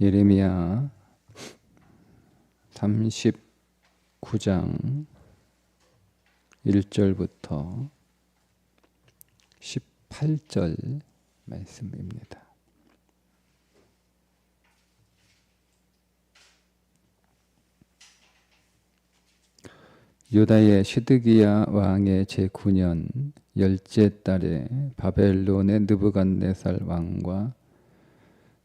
예레미야 39장 1절부터 18절 말씀입니다. 유다의 시드기야 왕의 제9년 10째 달에 바벨론의 느부갓네살 왕과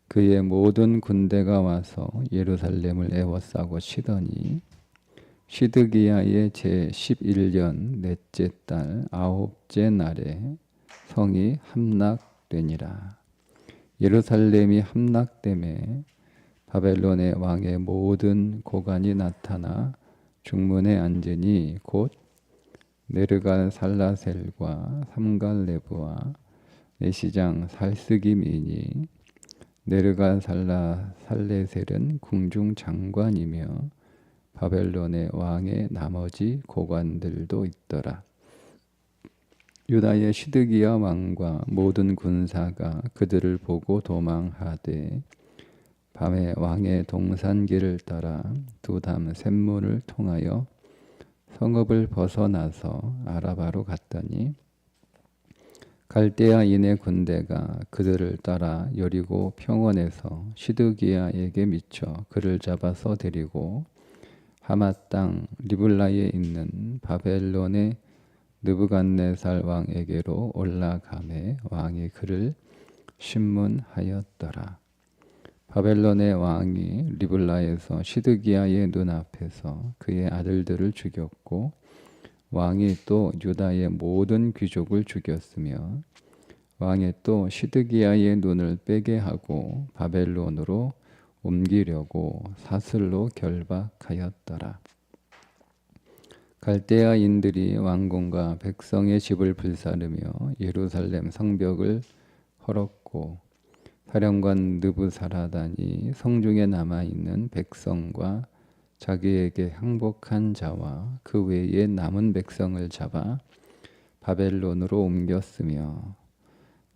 그의 모든 군대가 와서 예루살렘을 에워싸고 치더니 시드기야의 제11년 넷째 달 9째 날에 성이 함락되니라. 예루살렘이 함락됨에 바벨론의 왕의 모든 고관이 나타나 중문에 앉으니 곧 네르갈살라셀과 삼갈레브와 내시장 살스김이니 네르갈살레셀은 궁중 장관이며 바벨론의 왕의 나머지 고관들도 있더라. 유다의 시드기야 왕과 모든 군사가 그들을 보고 도망하되 밤에 왕의 동산길을 따라 두담 샘문을 통하여 성읍을 벗어나서 아라바로 갔더니 갈대아인의 군대가 그들을 따라 여리고 평원에서 시드기야에게 미쳐 그를 잡아서 데리고 하맛 땅 리블라에 있는 바벨론의 느부갓네살 왕에게로 올라가매 왕이 그를 신문하였더라. 바벨론의 왕이 리블라에서 시드기야의 눈앞에서 그의 아들들을 죽였고 왕이 또 유다의 모든 귀족을 죽였으며 왕이 또 시드기야의 눈을 빼게 하고 바벨론으로 옮기려고 사슬로 결박하였더라. 갈대아인들이 왕궁과 백성의 집을 불사르며 예루살렘 성벽을 헐었고 사령관 느부사라단이 성중에 남아있는 백성과 자기에게 항복한 자와 그 외에 남은 백성을 잡아 바벨론으로 옮겼으며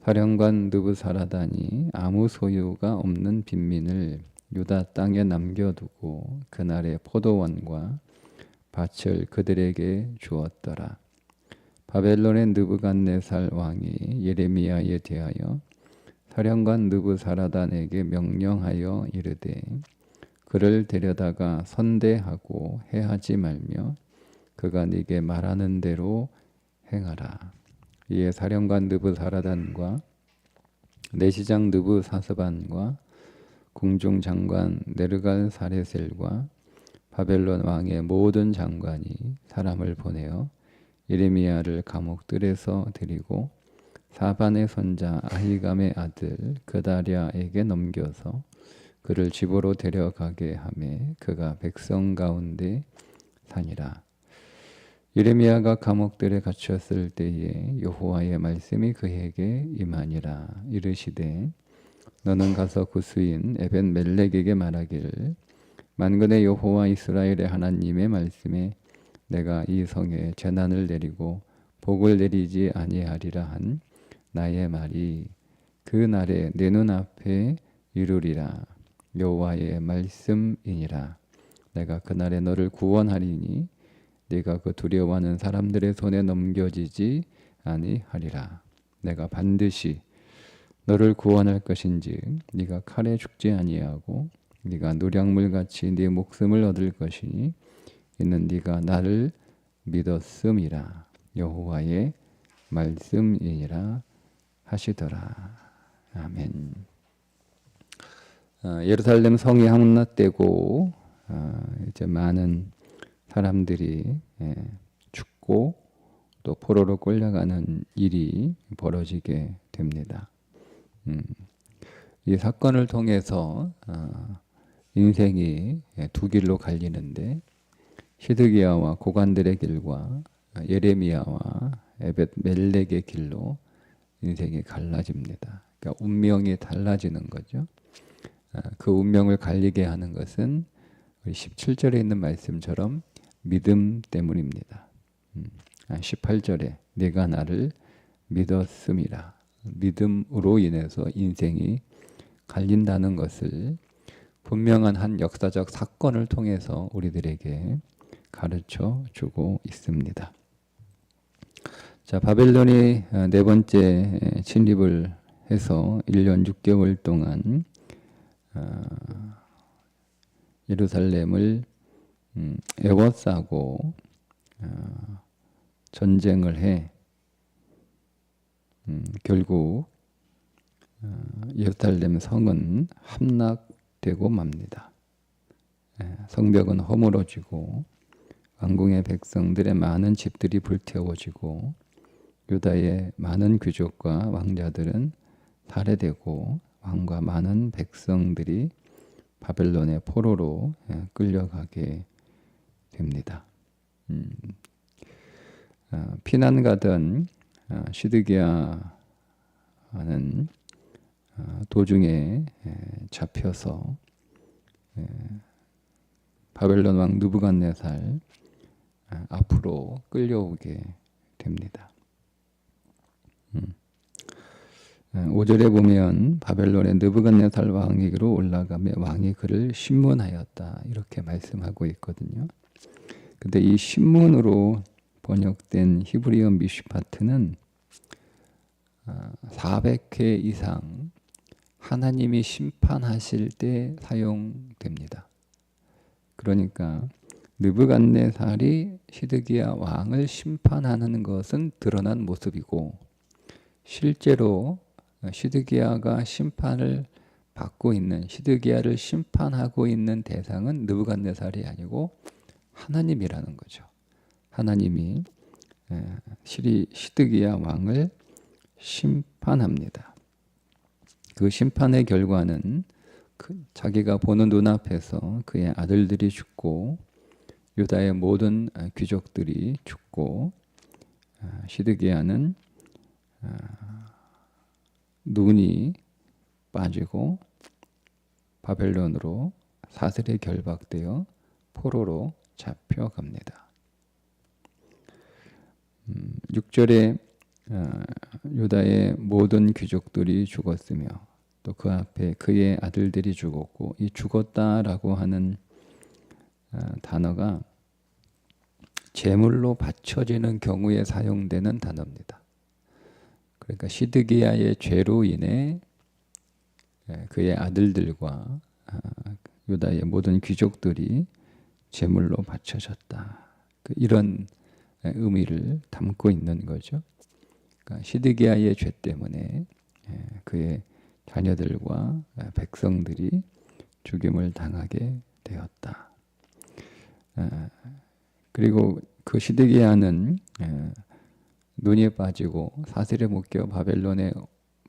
사령관 느부사라단이 아무 소유가 없는 빈민을 유다 땅에 남겨두고 그날의 포도원과 밭을 그들에게 주었더라. 바벨론의 느부갓네살 왕이 예레미야에 대하여 사령관 느부사라단에게 명령하여 이르되 그를 데려다가 선대하고 해하지 말며 그가 네게 말하는 대로 행하라. 이에 사령관 느부사라단과 내시장 느부사스반과 궁중장관 네르갈사레셀과 바벨론 왕의 모든 장관이 사람을 보내어 예레미야를 감옥들에서 데리고 사반의 손자 아히감의 아들 그다랴에게 넘겨서 그를 집으로 데려가게 하매 그가 백성 가운데 사니라. 예레미야가 감옥들에 갇혔을 때에 여호와의 말씀이 그에게 임하니라. 이르시되 너는 가서 구스인 에벤멜렉에게 말하기를 만군의 여호와 이스라엘의 하나님의 말씀에 내가 이 성에 재난을 내리고 복을 내리지 아니하리라 한 나의 말이 그 날에 내 눈앞에 이루리라. 여호와의 말씀이니라. 내가 그날에 너를 구원하리니 네가 그 두려워하는 사람들의 손에 넘겨지지 아니하리라. 내가 반드시 너를 구원할 것인즉 네가 칼에 죽지 아니하고 네가 노량물같이 네 목숨을 얻을 것이니 이는 네가 나를 믿었음이라. 여호와의 말씀이니라 하시더라. 아멘. 예루살렘 성이 함락되고 이제 많은 사람들이 죽고 또 포로로 끌려가는 일이 벌어지게 됩니다. 이 사건을 통해서 인생이 두 길로 갈리는데 시드기야와 고관들의 길과 예레미야와 에벳멜렉의 길로 인생이 갈라집니다. 그러니까 운명이 달라지는 거죠. 그 운명을 갈리게 하는 것은 17절에 있는 말씀처럼 믿음 때문입니다. 18절에 내가 나를 믿었음이라. 믿음으로 인해서 인생이 갈린다는 것을 분명한 한 역사적 사건을 통해서 우리들에게 가르쳐 주고 있습니다. 자, 바벨론이 네 번째 침입을 해서 1년 6개월 동안 예루살렘을 에워싸고 전쟁을 해 결국 예루살렘 성은 함락되고 맙니다. 성벽은 허물어지고 왕궁의 백성들의 많은 집들이 불태워지고 유다의 많은 귀족과 왕자들은 살해되고 왕과 많은 백성들이 바벨론의 포로로 끌려가게 됩니다. 피난 가던 시드기야는 도중에 잡혀서 바벨론 왕 느부갓네살 앞으로 끌려오게 됩니다. 5절에 보면 바벨론의 느부갓네살 왕에게로 올라가며 왕이 그를 신문하였다 이렇게 말씀하고 있거든요. 근데 이 신문으로 번역된 히브리어 미슈파트는 400회 이상 하나님이 심판하실 때 사용됩니다. 그러니까 느부갓네살이 시드기야 왕을 심판하는 것은 드러난 모습이고 실제로 시드기야가 심판을 받고 있는 시드기야를 심판하고 있는 대상은 느부갓네살이 아니고 하나님이라는 거죠. 하나님이 시드기야 왕을 심판합니다. 그 심판의 결과는 자기가 보는 눈앞에서 그의 아들들이 죽고 유다의 모든 귀족들이 죽고 시드기야는 눈이 빠지고 바벨론으로 사슬에 결박되어 포로로 잡혀갑니다. 6절에 유다의 모든 귀족들이 죽었으며 또 그 앞에 그의 아들들이 죽었고 이 죽었다라고 하는 단어가 제물로 바쳐지는 경우에 사용되는 단어입니다. 그러니까 시드기야의 죄로 인해 그의 아들들과 유다의 모든 귀족들이 제물로 바쳐졌다. 이런 의미를 담고 있는 거죠. 그러니까 시드기야의 죄 때문에 그의 자녀들과 백성들이 죽임을 당하게 되었다. 그리고 그 시드기야는 눈이 빠지고 사슬에 묶여 바벨론의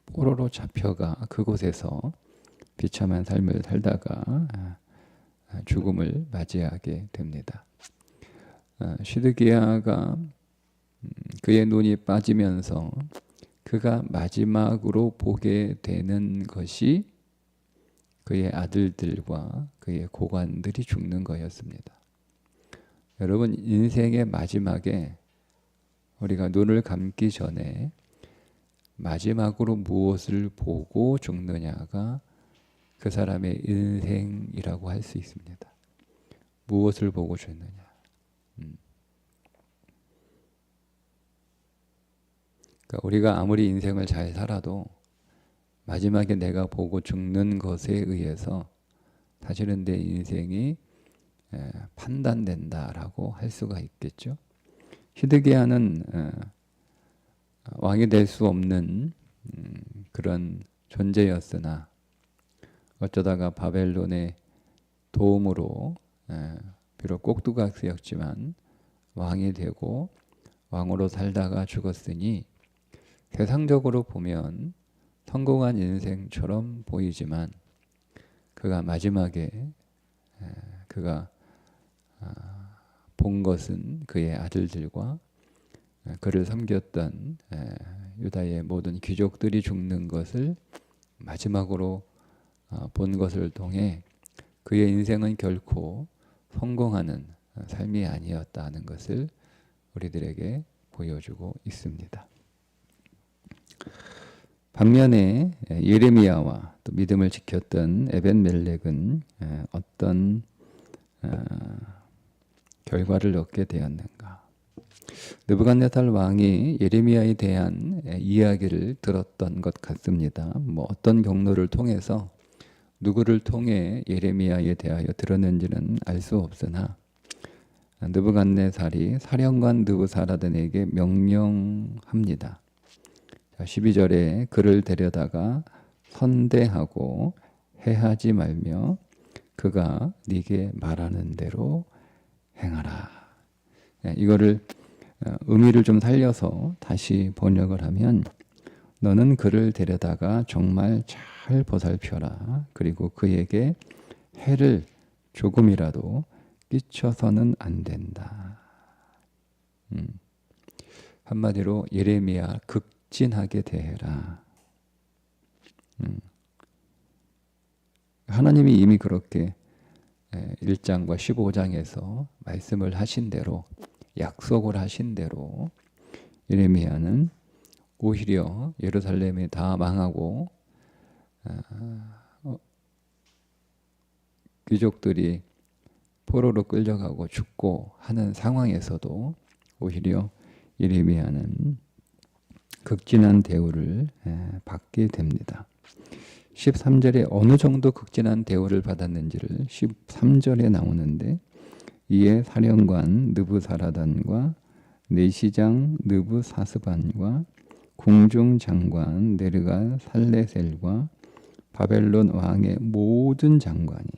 포로로 잡혀가 그곳에서 비참한 삶을 살다가 죽음을 맞이하게 됩니다. 시드기야가 그의 눈이 빠지면서 그가 마지막으로 보게 되는 것이 그의 아들들과 그의 고관들이 죽는 거였습니다. 여러분, 인생의 마지막에 우리가 눈을 감기 전에 마지막으로 무엇을 보고 죽느냐가 그 사람의 인생이라고 할 수 있습니다. 무엇을 보고 죽느냐. 그러니까 우리가 아무리 인생을 잘 살아도 마지막에 내가 보고 죽는 것에 의해서 사실은 내 인생이 판단된다라고 할 수가 있겠죠. 시드기야는 왕이 될 수 없는 그런 존재였으나 어쩌다가 바벨론의 도움으로 비록 꼭두각시였지만 왕이 되고 왕으로 살다가 죽었으니 세상적으로 보면 성공한 인생처럼 보이지만 그가 마지막에 그가 본 것은 그의 아들들과 그를 섬겼던 유다의 모든 귀족들이 죽는 것을 마지막으로 본 것을 통해 그의 인생은 결코 성공하는 삶이 아니었다는 것을 우리들에게 보여주고 있습니다. 반면에 예레미야와 또 믿음을 지켰던 에벤멜렉은 어떤 결과를 얻게 되었는가? 느부갓네살 왕이 예레미야에 대한 이야기를 들었던 것 같습니다. 뭐 어떤 경로를 통해서 누구를 통해 예레미야에 대하여 들었는지는 알 수 없으나 느부갓네살이 사령관 느부사라단에게 명령합니다. 12절에 그를 데려다가 선대하고 해하지 말며 그가 네게 말하는 대로 행하라. 이거를 의미를 좀 살려서 다시 번역을 하면 너는 그를 데려다가 정말 잘 보살펴라. 그리고 그에게 해를 조금이라도 끼쳐서는 안 된다. 한마디로 예레미야 극진하게 대해라. 하나님이 이미 그렇게 1장과 15장에서 말씀을 하신 대로 약속을 하신 대로 예레미야는 오히려 예루살렘이 다 망하고 귀족들이 포로로 끌려가고 죽고 하는 상황에서도 오히려 예레미야는 극진한 대우를 받게 됩니다. 13절에 어느 정도 극진한 대우를 받았는지를 13절에 나오는데 이에 사령관 느부사라단과 내시장 느부사스반과 궁중장관 네르갈 살레셀과 바벨론 왕의 모든 장관이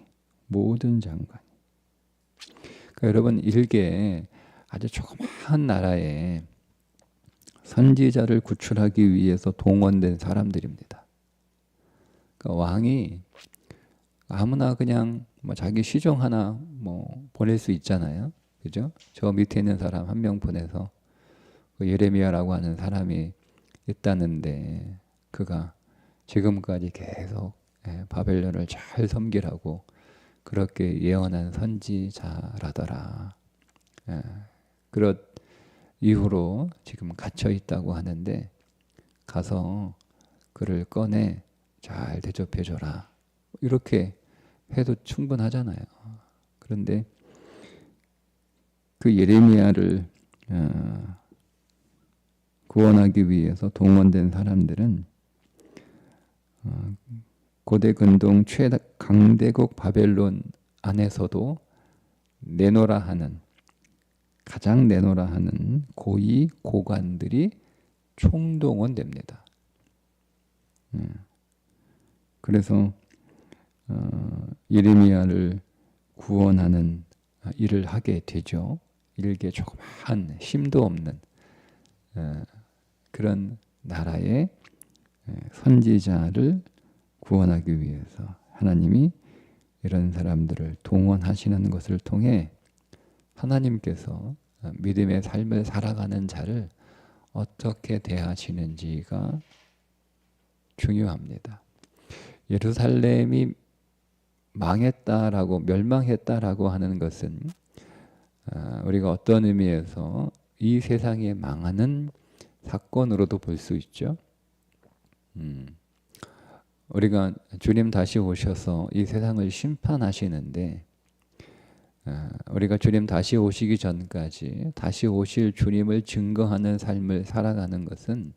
그러니까 여러분 일개 아주 조그마한 나라에 선지자를 구출하기 위해서 동원된 사람들입니다. 그러니까 왕이 아무나 그냥 뭐 자기 시종 하나 뭐 보낼 수 있잖아요. 그죠? 저 밑에 있는 사람 한 명 보내서 그 예레미야라고 하는 사람이 있다는데 그가 지금까지 계속 바벨론을 잘 섬기라고 그렇게 예언한 선지자라더라. 그런 이후로 지금 갇혀 있다고 하는데 가서 그를 꺼내 잘 대접해줘라. 이렇게 해도 충분하잖아요. 그런데 그 예레미야를 구원하기 위해서 동원된 사람들은 고대 근동 최강대국 바벨론 안에서도 내노라 하는 가장 내노라 하는 고위 고관들이 총동원됩니다. 그래서 예레미야를 구원하는 일을 하게 되죠. 일개 조그마한 힘도 없는 그런 나라의 선지자를 구원하기 위해서 하나님이 이런 사람들을 동원하시는 것을 통해 하나님께서 믿음의 삶을 살아가는 자를 어떻게 대하시는지가 중요합니다. 예루살렘이 망했다라고 멸망했다라고 하는 것은 우리가 어떤 의미에서 이 세상에 망하는 사건으로도 볼 수 있죠. 우리가 주님 다시 오셔서 이 세상을 심판하시는데 우리가 주님 다시 오시기 전까지 다시 오실 주님을 증거하는 삶을 살아가는 것은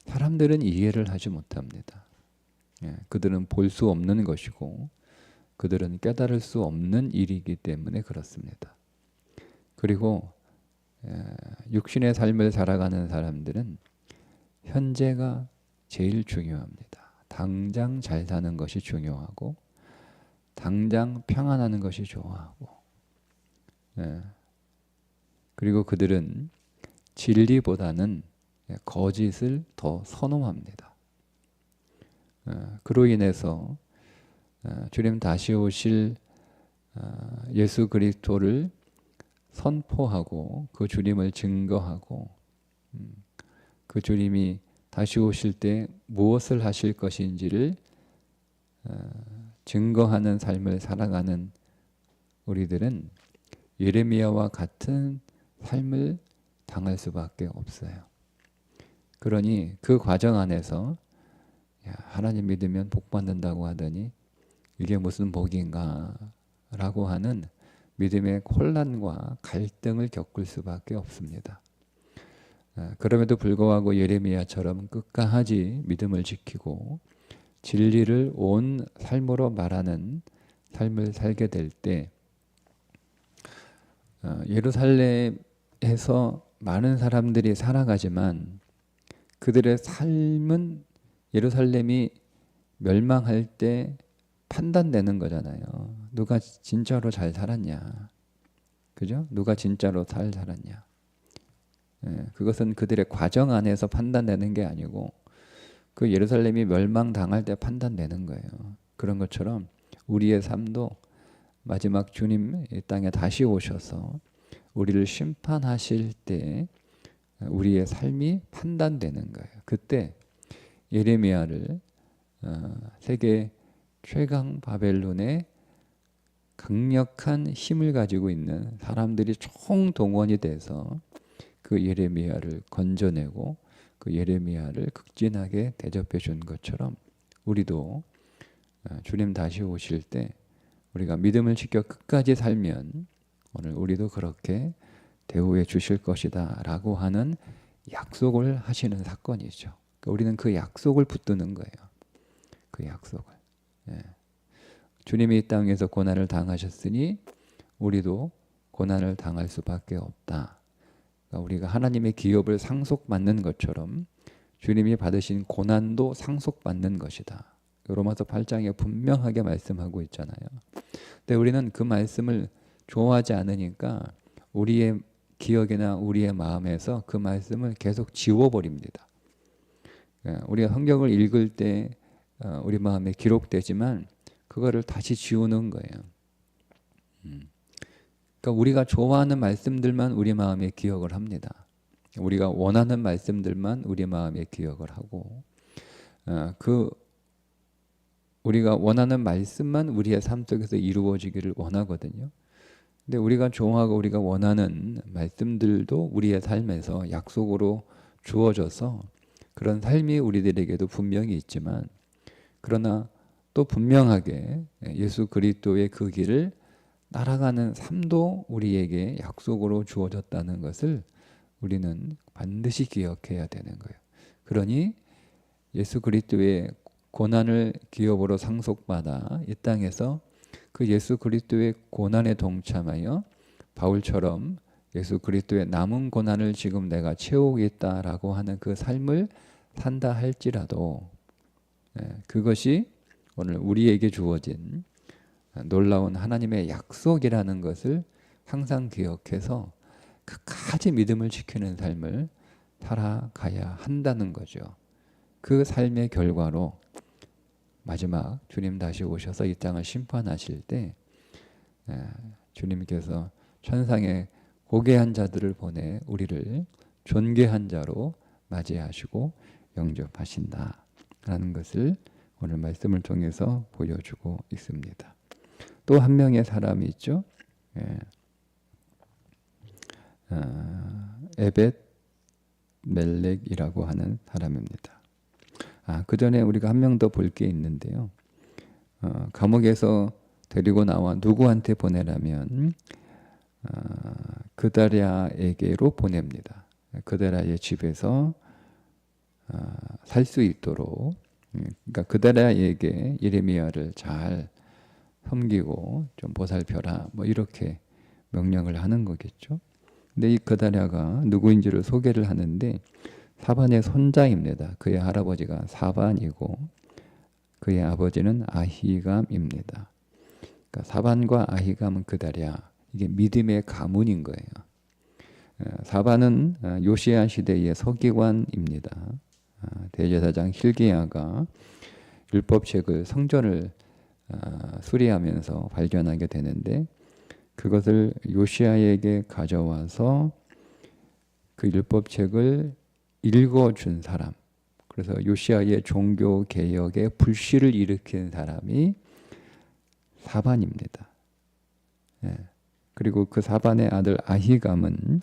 사람들은 이해를 하지 못합니다. 그들은 볼 수 없는 것이고 그들은 깨달을 수 없는 일이기 때문에 그렇습니다. 그리고 육신의 삶을 살아가는 사람들은 현재가 제일 중요합니다. 당장 잘 사는 것이 중요하고 당장 평안하는 것이 좋아하고 그리고 그들은 진리보다는 거짓을 더 선호합니다. 그로 인해서 주님 다시 오실 예수 그리스도를 선포하고 그 주님을 증거하고 그 주님이 다시 오실 때 무엇을 하실 것인지를 증거하는 삶을 살아가는 우리들은 예레미야와 같은 삶을 당할 수밖에 없어요. 그러니 그 과정 안에서 야, 하나님 믿으면 복 받는다고 하더니 이게 무슨 복인가 라고 하는 믿음의 혼란과 갈등을 겪을 수밖에 없습니다. 그럼에도 불구하고 예레미야처럼 끝까지 믿음을 지키고 진리를 온 삶으로 말하는 삶을 살게 될 때 예루살렘에서 많은 사람들이 살아가지만 그들의 삶은 예루살렘이 멸망할 때 판단되는 거잖아요. 누가 진짜로 잘 살았냐, 그죠? 누가 진짜로 잘 살았냐. 그것은 그들의 과정 안에서 판단되는 게 아니고 그 예루살렘이 멸망당할 때 판단되는 거예요. 그런 것처럼 우리의 삶도 마지막 주님 이 땅에 다시 오셔서 우리를 심판하실 때 우리의 삶이 판단되는 거예요. 그때 예레미야를 세계 최강 바벨론의 강력한 힘을 가지고 있는 사람들이 총동원이 돼서 그 예레미야를 건져내고 그 예레미야를 극진하게 대접해 준 것처럼 우리도 주님 다시 오실 때 우리가 믿음을 지켜 끝까지 살면 오늘 우리도 그렇게 대우해 주실 것이다 라고 하는 약속을 하시는 사건이죠. 그러니까 우리는 그 약속을 붙드는 거예요. 그 약속을. 주님이 이 땅에서 고난을 당하셨으니 우리도 고난을 당할 수밖에 없다. 그러니까 우리가 하나님의 기업을 상속받는 것처럼 주님이 받으신 고난도 상속받는 것이다. 로마서 8장에 분명하게 말씀하고 있잖아요. 근데 우리는 그 말씀을 좋아하지 않으니까 우리의 기억이나 우리의 마음에서 그 말씀을 계속 지워버립니다. 우리가 성경을 읽을 때 우리 마음에 기록되지만 그거를 다시 지우는 거예요. 그러니까 우리가 좋아하는 말씀들만 우리 마음에 기억을 합니다. 우리가 원하는 말씀들만 우리 마음에 기억을 하고 우리가 원하는 말씀만 우리의 삶 속에서 이루어지기를 원하거든요. 근데 우리가 좋아하고 우리가 원하는 말씀들도 우리의 삶에서 약속으로 주어져서 그런 삶이 우리들에게도 분명히 있지만 그러나 또 분명하게 예수 그리스도의 그 길을 따라가는 삶도 우리에게 약속으로 주어졌다는 것을 우리는 반드시 기억해야 되는 거예요. 그러니 예수 그리스도의 고난을 기업으로 상속받아 이 땅에서 그 예수 그리스도의 고난에 동참하여 바울처럼 예수 그리스도의 남은 고난을 지금 내가 채우겠다라고 하는 그 삶을 산다 할지라도 그것이 오늘 우리에게 주어진 놀라운 하나님의 약속이라는 것을 항상 기억해서 끝까지 믿음을 지키는 삶을 살아가야 한다는 거죠. 그 삶의 결과로 마지막 주님 다시 오셔서 이 땅을 심판하실 때 주님께서 천상에 고귀한 자들을 보내 우리를 존귀한 자로 맞이하시고 영접하신다라는 것을 오늘 말씀을 통해서 보여주고 있습니다. 또 한 명의 사람이 있죠. 에벳 멜렉이라고 하는 사람입니다. 그 전에 우리가 한 명 더 볼 게 있는데요. 감옥에서 데리고 나와 누구한테 보내라면 그다랴에게로 보냅니다. 그다랴의 집에서 살 수 있도록, 그러니까 그다랴에게 예레미야를 잘 섬기고 좀 보살펴라, 뭐 이렇게 명령을 하는 거겠죠. 근데 이 그다랴가 누구인지를 소개를 하는데 사반의 손자입니다. 그의 할아버지가 사반이고 그의 아버지는 아히감입니다. 그러니까 사반과 아히감은 그다랴, 이게 믿음의 가문인 거예요. 사반은 요시야 시대의 서기관입니다. 대제사장 hil기야가 율법책을 성전을 수리하면서 발견하게 되는데 그것을 요시야에게 가져와서 그 율법책을 읽어준 사람, 그래서 요시야의 종교 개혁에 불씨를 일으킨 사람이 사반입니다. 그리고 그 사반의 아들 아히감은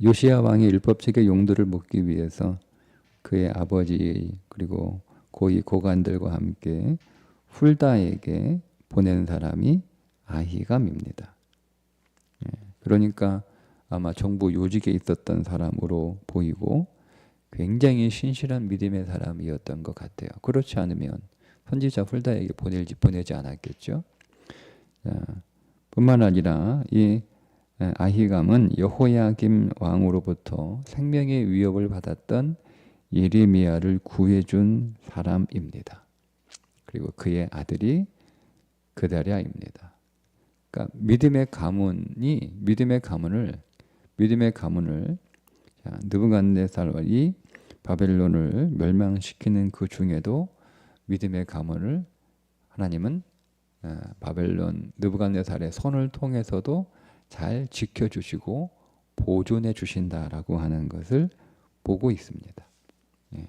요시야 왕의 율법책의 용도를 묻기 위해서 그의 아버지 그리고 고위 고관들과 함께 훌다에게 보낸 사람이 아히감입니다. 그러니까 아마 정부 요직에 있었던 사람으로 보이고 굉장히 신실한 믿음의 사람이었던 것 같아요. 그렇지 않으면 선지자 훌다에게 보내지 않았겠죠. 뿐만 아니라 이 아히감은 여호야김 왕으로부터 생명의 위협을 받았던 예레미야를 구해준 사람입니다. 그리고 그의 아들이 그다랴입니다. 그러니까 믿음의 가문을 느부갓네살이 바벨론을 멸망시키는 그 중에도 믿음의 가문을 하나님은 바벨론 느부갓네살의 손을 통해서도 잘 지켜주시고 보존해 주신다라고 하는 것을 보고 있습니다. 예.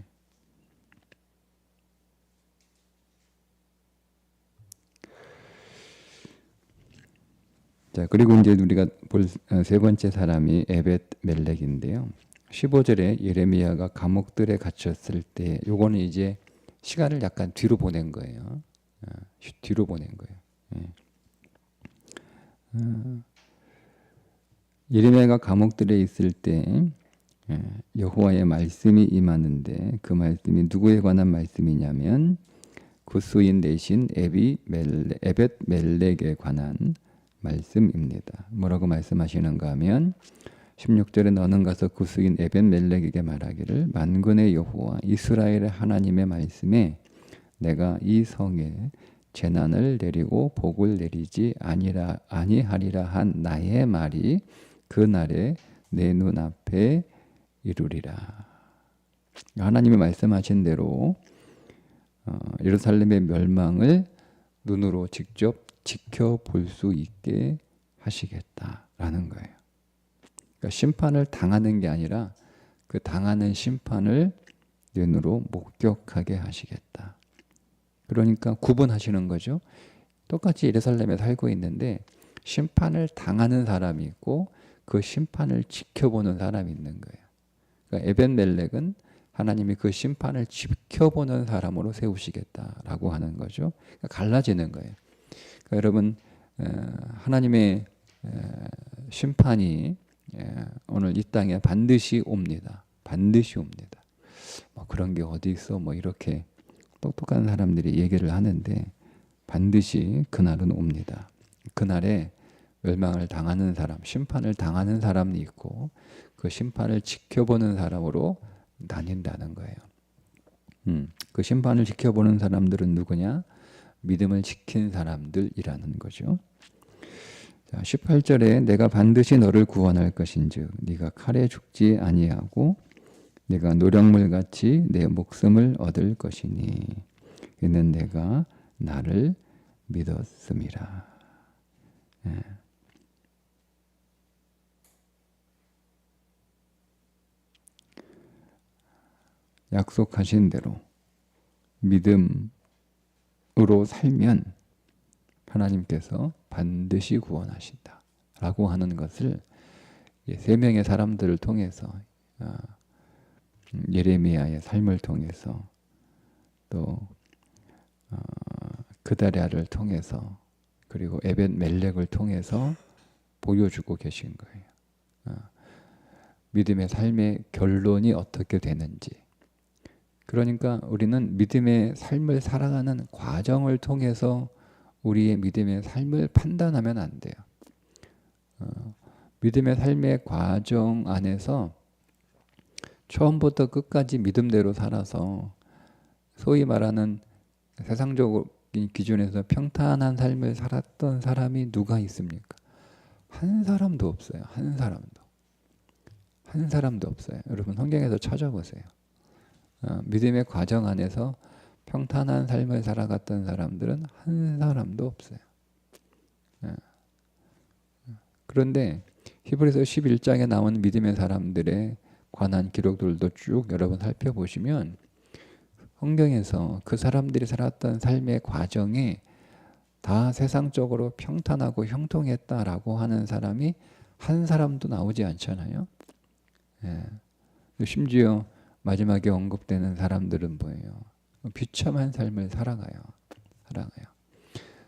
자, 그리고 이제 우리가 볼 세 번째 사람이 에벳 멜렉인데요. 15절에 예레미야가 감옥들에 갇혔을 때, 요거는 이제 시간을 약간 뒤로 보낸 거예요. 뒤로 보낸 거예요. 예레미야가 감옥들에 있을 때 여호와의 말씀이 임하는데, 그 말씀이 누구에 관한 말씀이냐면 구스인 대신 에벳 멜렉에 관한 말씀입니다. 뭐라고 말씀하시는가 하면 16절에 너는 가서 구스인 에벳 멜렉에게 말하기를 만군의 여호와 이스라엘의 하나님의 말씀에 내가 이 성에 재난을 내리고 복을 내리지 아니하리라 한 나의 말이 그 날에 내 눈앞에 이루리라. 하나님이 말씀하신 대로 예루살렘의 멸망을 눈으로 직접 지켜볼 수 있게 하시겠다라는 거예요. 그러니까 심판을 당하는 게 아니라 그 당하는 심판을 눈으로 목격하게 하시겠다. 그러니까 구분하시는 거죠. 똑같이 예루살렘에 살고 있는데 심판을 당하는 사람이 있고 그 심판을 지켜보는 사람이 있는 거예요. 그러니까 에벤멜렉은 하나님이 그 심판을 지켜보는 사람으로 세우시겠다라고 하는 거죠. 그러니까 갈라지는 거예요. 그러니까 여러분, 하나님의 심판이 오늘 이 땅에 반드시 옵니다. 반드시 옵니다. 뭐 그런 게 어디 있어? 뭐 이렇게 똑똑한 사람들이 얘기를 하는데 반드시 그날은 옵니다. 그날에 멸망을 당하는 사람, 심판을 당하는 사람이 있고 그 심판을 지켜보는 사람으로 나뉜다는 거예요. 그 심판을 지켜보는 사람들은 누구냐? 믿음을 지킨 사람들이라는 거죠. 자, 18절에 내가 반드시 너를 구원할 것인즉 네가 칼에 죽지 아니하고 네가 노력물같이 내 목숨을 얻을 것이니 이는 내가 나를 믿었음이라. 예. 약속하신 대로 믿음으로 살면 하나님께서 반드시 구원하신다 라고 하는 것을 세 명의 사람들을 통해서 예레미야의 삶을 통해서 또 그다랴를 통해서 그리고 에벳 멜렉을 통해서 보여주고 계신 거예요. 믿음의 삶의 결론이 어떻게 되는지. 그러니까 우리는 믿음의 삶을 살아가는 과정을 통해서 우리의 믿음의 삶을 판단하면 안 돼요. 믿음의 삶의 과정 안에서 처음부터 끝까지 믿음대로 살아서 소위 말하는 세상적인 기준에서 평탄한 삶을 살았던 사람이 누가 있습니까? 한 사람도 없어요. 한 사람도 없어요. 여러분 성경에서 찾아보세요. 믿음의 과정 안에서 평탄한 삶을 살아갔던 사람들은 한 사람도 없어요. 그런데 히브리서 11장에 나온 믿음의 사람들의 관한 기록들도 쭉 여러분 살펴보시면 성경에서 그 사람들이 살았던 삶의 과정에 다 세상적으로 평탄하고 형통했다라고 하는 사람이 한 사람도 나오지 않잖아요. 심지어 마지막에 언급되는 사람들은 뭐예요? 비참한 삶을 살아가요.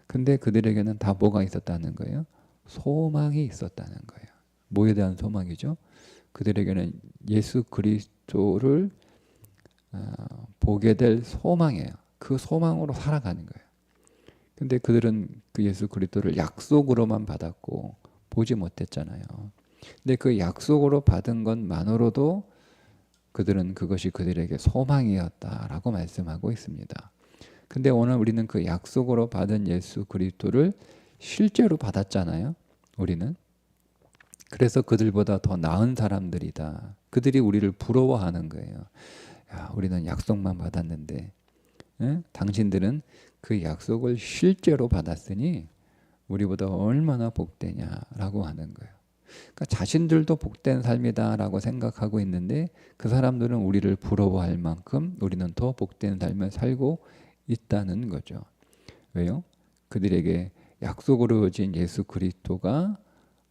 근데 그들에게는 다 뭐가 있었다는 거예요? 소망이 있었다는 거예요. 뭐에 대한 소망이죠? 그들에게는 예수 그리스도를 보게 될 소망이에요. 그 소망으로 살아가는 거예요. 근데 그들은 그 예수 그리스도를 약속으로만 받았고 보지 못했잖아요. 근데 그 약속으로 받은 것만으로도 그들은 그것이 그들에게 소망이었다라고 말씀하고 있습니다. 근데 오늘 우리는 그 약속으로 받은 예수 그리스도를 실제로 받았잖아요. 우리는. 그래서 그들보다 더 나은 사람들이다. 그들이 우리를 부러워하는 거예요. 야, 우리는 약속만 받았는데 당신들은 그 약속을 실제로 받았으니 우리보다 얼마나 복되냐라고 하는 거예요. 그러니까 자신들도 복된 삶이다라고 생각하고 있는데 그 사람들은 우리를 부러워할 만큼 우리는 더 복된 삶을 살고 있다는 거죠. 왜요? 그들에게 약속으로 진 예수 그리스도가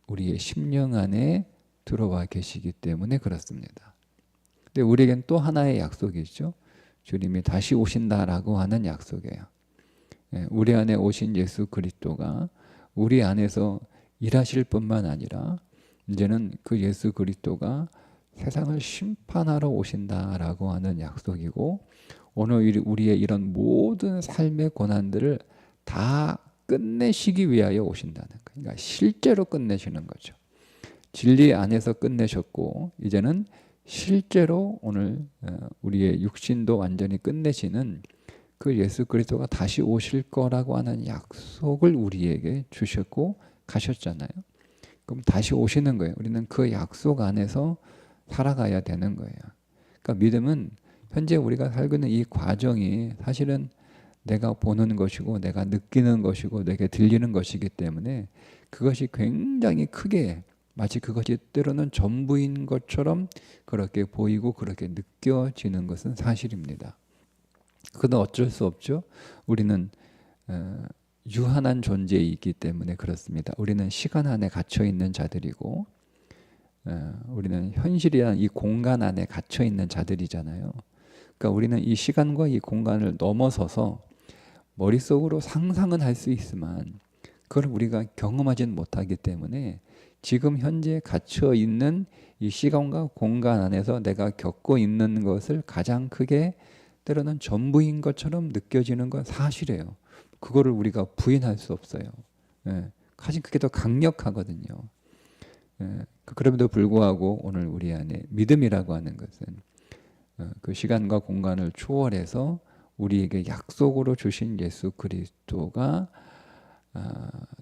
우리의 심령 안에 들어와 계시기 때문에 그렇습니다. 근데 우리에겐 또 하나의 약속이 있죠. 주님이 다시 오신다라고 하는 약속이에요. 우리 안에 오신 예수 그리스도가 우리 안에서 일하실 뿐만 아니라 이제는 그 예수 그리스도가 세상을 심판하러 오신다라고 하는 약속이고 오늘 우리의 이런 모든 삶의 고난들을 다 끝내시기 위하여 오신다는 거예요. 그러니까 실제로 끝내시는 거죠. 진리 안에서 끝내셨고 이제는 실제로 오늘 우리의 육신도 완전히 끝내시는 그 예수 그리스도가 다시 오실 거라고 하는 약속을 우리에게 주셨고 가셨잖아요. 그럼 다시 오시는 거예요. 우리는 그 약속 안에서 살아가야 되는 거예요. 그러니까 믿음은 현재 우리가 살고 있는 이 과정이 사실은 내가 보는 것이고 내가 느끼는 것이고 내게 들리는 것이기 때문에 그것이 굉장히 크게 마치 그것이 때로는 전부인 것처럼 그렇게 보이고 그렇게 느껴지는 것은 사실입니다. 그건 어쩔 수 없죠. 우리는 유한한 존재이기 때문에 그렇습니다. 우리는 시간 안에 갇혀 있는 자들이고 우리는 현실이란 이 공간 안에 갇혀 있는 자들이잖아요. 그러니까 우리는 이 시간과 이 공간을 넘어서서 머릿속으로 상상은 할 수 있지만 그걸 우리가 경험하지는 못하기 때문에 지금 현재 갇혀 있는 이 시간과 공간 안에서 내가 겪고 있는 것을 가장 크게 때로는 전부인 것처럼 느껴지는 건 사실이에요. 그거를 우리가 부인할 수 없어요. 사실 그게 더 강력하거든요. 그럼에도 불구하고 오늘 우리 안에 믿음이라고 하는 것은 그 시간과 공간을 초월해서 우리에게 약속으로 주신 예수 그리스도가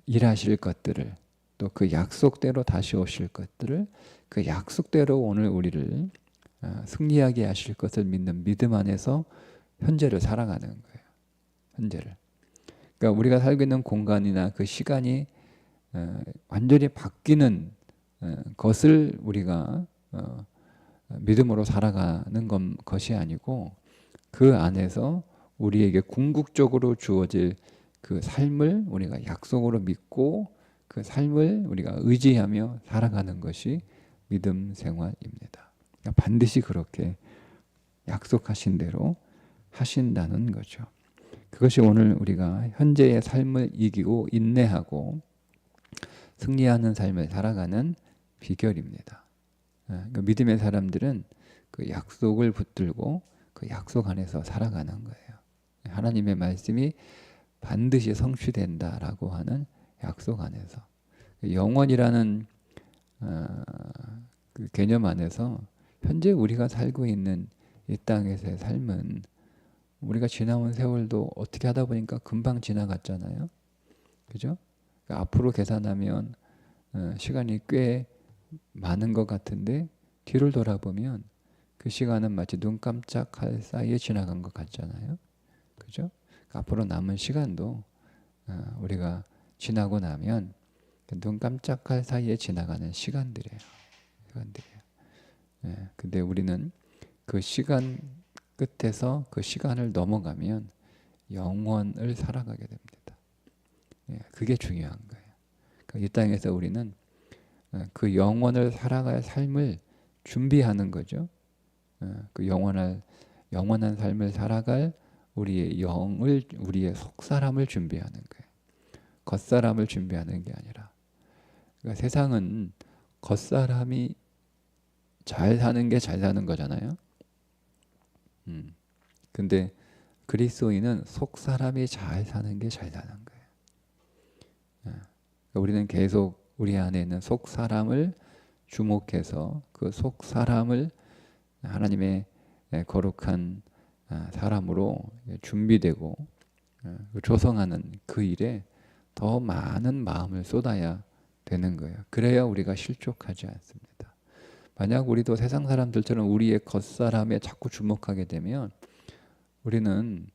일하실 것들을 또 그 약속대로 다시 오실 것들을 그 약속대로 오늘 우리를 승리하게 하실 것을 믿는 믿음 안에서 현재를 살아가는 거예요. 현재를. 그러니까 우리가 살고 있는 공간이나 그 시간이 완전히 바뀌는 것을 우리가 믿음으로 살아가는 것이 아니고 그 안에서 우리에게 궁극적으로 주어질 그 삶을 우리가 약속으로 믿고 그 삶을 우리가 의지하며 살아가는 것이 믿음 생활입니다. 그러니까 반드시 그렇게 약속하신 대로 하신다는 거죠. 그것이 오늘 우리가 현재의 삶을 이기고 인내하고 승리하는 삶을 살아가는 비결입니다. 그러니까 믿음의 사람들은 그 약속을 붙들고 그 약속 안에서 살아가는 거예요. 하나님의 말씀이 반드시 성취된다라고 하는 약속 안에서 영원이라는 그 개념 안에서 현재 우리가 살고 있는 이 땅에서의 삶은 우리가 지나온 세월도 어떻게 하다 보니까 금방 지나갔잖아요. 그죠? 그러니까 앞으로 계산하면 시간이 꽤 많은 것 같은데 뒤를 돌아보면 그 시간은 마치 눈 깜짝할 사이에 지나간 것 같잖아요. 그죠? 그러니까 앞으로 남은 시간도 우리가 지나고 나면 눈 깜짝할 사이에 지나가는 시간들이에요. 근데 우리는 그 시간 끝에서 그 시간을 넘어가면 영원을 살아가게 됩니다. 그게 중요한 거예요. 그러니까 이 땅에서 우리는 그 영원을 살아갈 삶을 준비하는 거죠. 그 영원한 삶을 살아갈 우리의 영을, 우리의 속사람을 준비하는 거예요. 겉사람을 준비하는 게 아니라. 그러니까 세상은 겉사람이 잘 사는 게 잘 사는 거잖아요. 근데 그리스도인은 속사람이 잘 사는 게 잘 사는 거예요. 그러니까 우리는 계속 우리 안에 있는 속사람을 주목해서 그 속사람을 하나님의 거룩한 사람으로 준비되고 조성하는 그 일에 더 많은 마음을 쏟아야 되는 거예요. 그래야 우리가 실족하지 않습니다. 만약 우리도 세상 사람들처럼 우리의 겉사람에 자꾸 주목하게 되면 우리는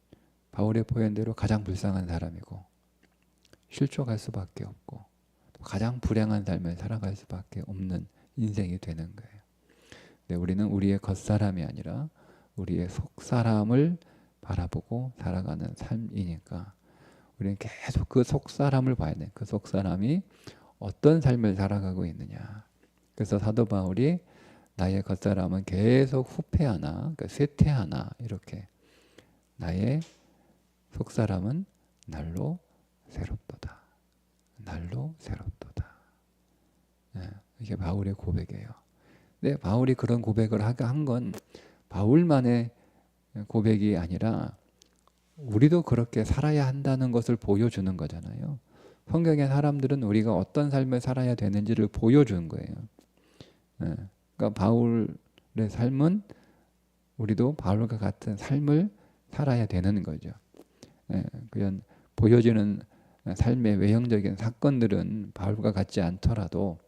바울의 표현대로 가장 불쌍한 사람이고 실족할 수밖에 없고 가장 불행한 삶을 살아갈 수밖에 없는 인생이 되는 거예요. 근데 우리는 우리의 겉사람이 아니라 우리의 속사람을 바라보고 살아가는 삶이니까 우리는 계속 그 속사람을 봐야 돼. 그 속사람이 어떤 삶을 살아가고 있느냐. 그래서 사도 바울이 나의 겉사람은 계속 후패하나, 그러니까 쇠퇴하나 이렇게 나의 속사람은 날로 새롭도다. 날로 새롭도다. 이게 바울의 고백이에요. 근데 바울이 그런 고백을 한 건 바울만의 고백이 아니라 우리도 그렇게 살아야 한다는 것을 보여주는 거잖아요. 성경의 사람들은 우리가 어떤 삶을 살아야 되는지를 보여주는 거예요. 그러니까 바울의 삶은 우리도 바울과 같은 삶을 살아야 되는 거죠. 그냥 보여지는 삶의 외형적인 사건들은 바울과 같지 않더라도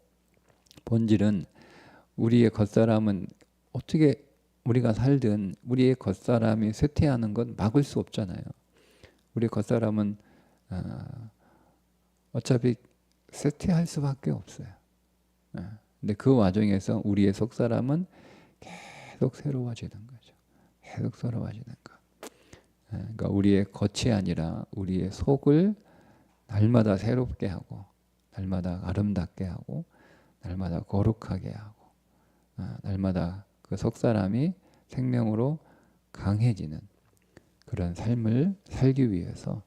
본질은 우리의 겉사람은 어떻게 우리가 살든 우리의 겉사람이 쇠퇴하는 건 막을 수 없잖아요. 우리 겉사람은 어차피 쇠퇴할 수밖에 없어요. 근데 그 와중에서 우리의 속사람은 계속 새로워지는 거죠. 계속 새로워지는 거. 그러니까 우리의 겉이 아니라 우리의 속을 날마다 새롭게 하고 날마다 아름답게 하고 날마다 거룩하게 하고 날마다 그 속사람이 생명으로 강해지는 그런 삶을 살기 위해서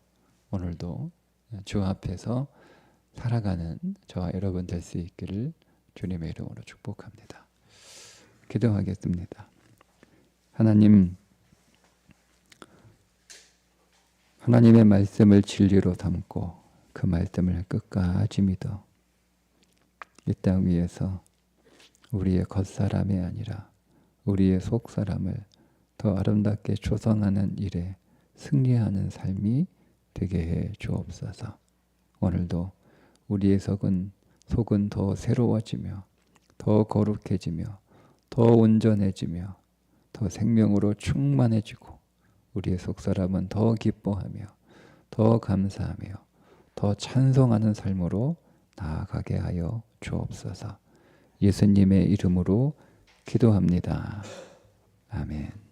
오늘도 주 앞에서 살아가는 저와 여러분 될 수 있기를 주님의 이름으로 축복합니다. 기도하겠습니다. 하나님의 말씀을 진리로 담고 그 말씀을 끝까지 믿어 이 땅 위에서 우리의 겉사람이 아니라 우리의 속사람을 더 아름답게 조성하는 일에 승리하는 삶이 되게 해 주옵소서. 오늘도 우리의 속은 더 새로워지며 더 거룩해지며 더 온전해지며 더 생명으로 충만해지고 우리의 속사람은 더 기뻐하며 더 감사하며 더 찬송하는 삶으로 나아가게 하여 주옵소서. 예수님의 이름으로 기도합니다. 아멘.